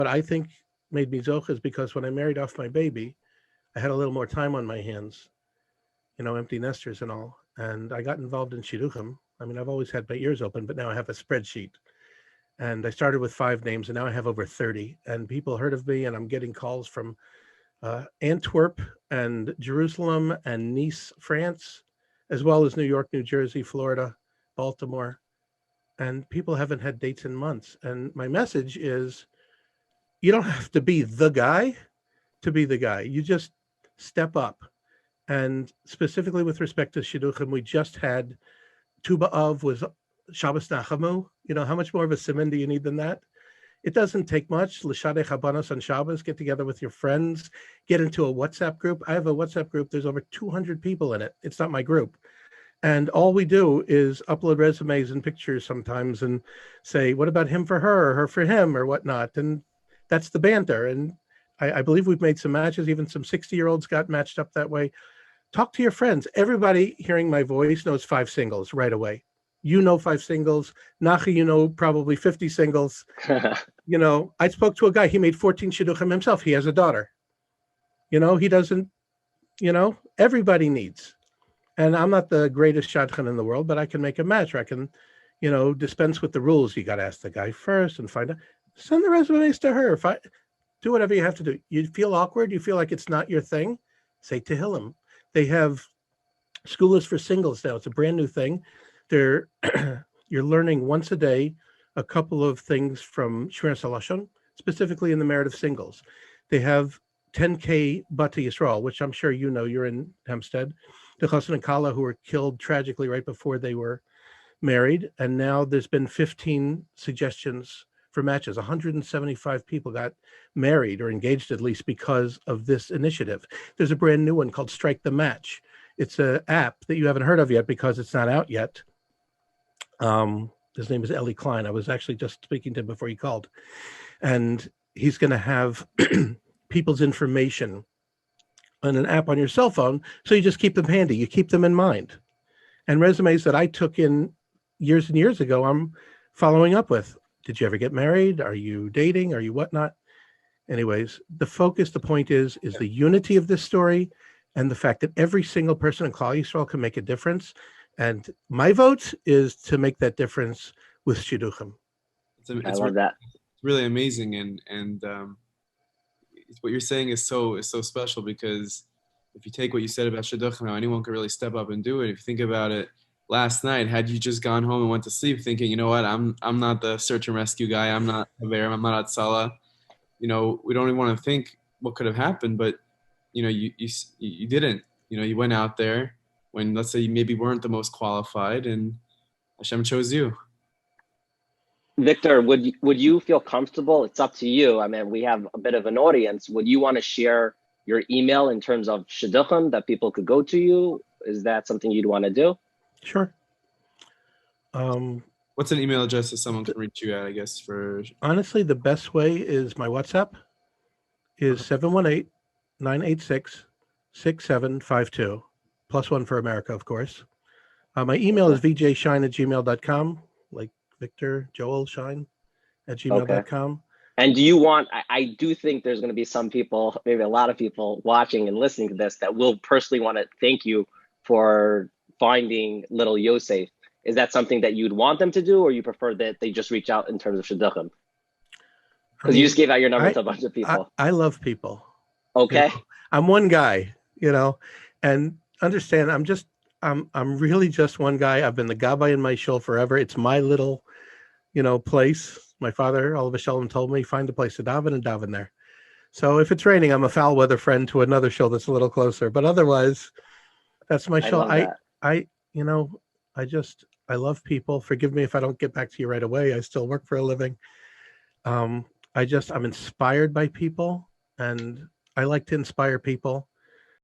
what I think made me zoch is because when I married off my baby, I had a little more time on my hands, empty nesters and all. And I got involved in shidduchim. I mean, I've always had my ears open, but now I have a spreadsheet. And I started with 5 names, and now I have over 30. And people heard of me, and I'm getting calls from Antwerp and Jerusalem and Nice, France, as well as New York, New Jersey, Florida, Baltimore. And people haven't had dates in months. And my message is, you don't have to be the guy to be the guy. You just step up. And specifically with respect to shidduchim, we just had Tu B'Av was Shabbos Nachamu. How much more of a siman do you need than that? It doesn't take much. L'shadei chabanos on Shabbos, get together with your friends, get into a WhatsApp group. I have a WhatsApp group. There's over 200 people in it. It's not my group. And all we do is upload resumes and pictures sometimes and say, what about him for her or her for him or whatnot? And that's the banter. And I believe we've made some matches. Even some 60-year-olds got matched up that way. Talk to your friends. Everybody hearing my voice knows 5 singles right away. 5 singles. Nachi, probably 50 singles. I spoke to a guy. He made 14 shidduchim himself. He has a daughter. He doesn't, everybody needs. And I'm not the greatest shadchan in the world, but I can make a match. Or I can, dispense with the rules. You got to ask the guy first and find out. Send the resumes to her. Do whatever you have to do. You feel awkward. You feel like it's not your thing. Say Tehillim. They have schools for singles now. It's a brand new thing. You're learning once a day a couple of things from Shmir Salashon, specifically in the merit of singles. They have 10K Bata Yisrael, which I'm sure you're in Hempstead. The Chassan and Kala who were killed tragically right before they were married. And now there's been 15 suggestions for matches. 175 people got married or engaged at least because of this initiative. There's a brand new one called Strike the Match. It's an app that you haven't heard of yet because it's not out yet. His name is Eli Klein. I was actually just speaking to him before he called. And he's going to have people's information on an app on your cell phone. So you just keep them handy. You keep them in mind. And resumes that I took in years and years ago, I'm following up with. Did you ever get married? Are you dating? Are you whatnot? Anyways, the point is the unity of this story and the fact that every single person in Klal Yisrael can make a difference. And my vote is to make that difference with shidduchim. I love that. It's really amazing, and what you're saying is so special, because if you take what you said about shidduchim, how anyone could really step up and do it. If you think about it, last night, had you just gone home and went to sleep thinking, you know what, I'm not the search and rescue guy, I'm not Haver, I'm not Atzala, we don't even want to think what could have happened, but you didn't. You went out there when, let's say, you maybe weren't the most qualified, and Hashem chose you. Victor, would you feel comfortable? It's up to you. I mean, we have a bit of an audience. Would you want to share your email in terms of shidduchim that people could go to you? Is that something you'd want to do? Sure. What's an email address that someone can reach you at, I guess, for... Honestly, the best way is my WhatsApp is 718-986-6752, +1 for America, of course. My email is vjshine@gmail.com, like Victor Joel Shine @gmail.com. Okay. And do you want, I do think there's going to be some people, maybe a lot of people watching and listening to this that will personally want to thank you for finding Little Yosef. Is that something that you'd want them to do, or you prefer that they just reach out in terms of shidduchim? Because you just gave out your number to a bunch of people. I love people. Okay. I'm one guy, and understand I'm really just one guy. I've been the gabbai in my shul forever. It's my little, place. My father, Olav Shalom, told me, find a place to daven and daven there. So if it's raining, I'm a foul weather friend to another shul that's a little closer. But otherwise, that's my shul. I love people. Forgive me if I don't get back to you right away. I still work for a living. I'm inspired by people, and I like to inspire people.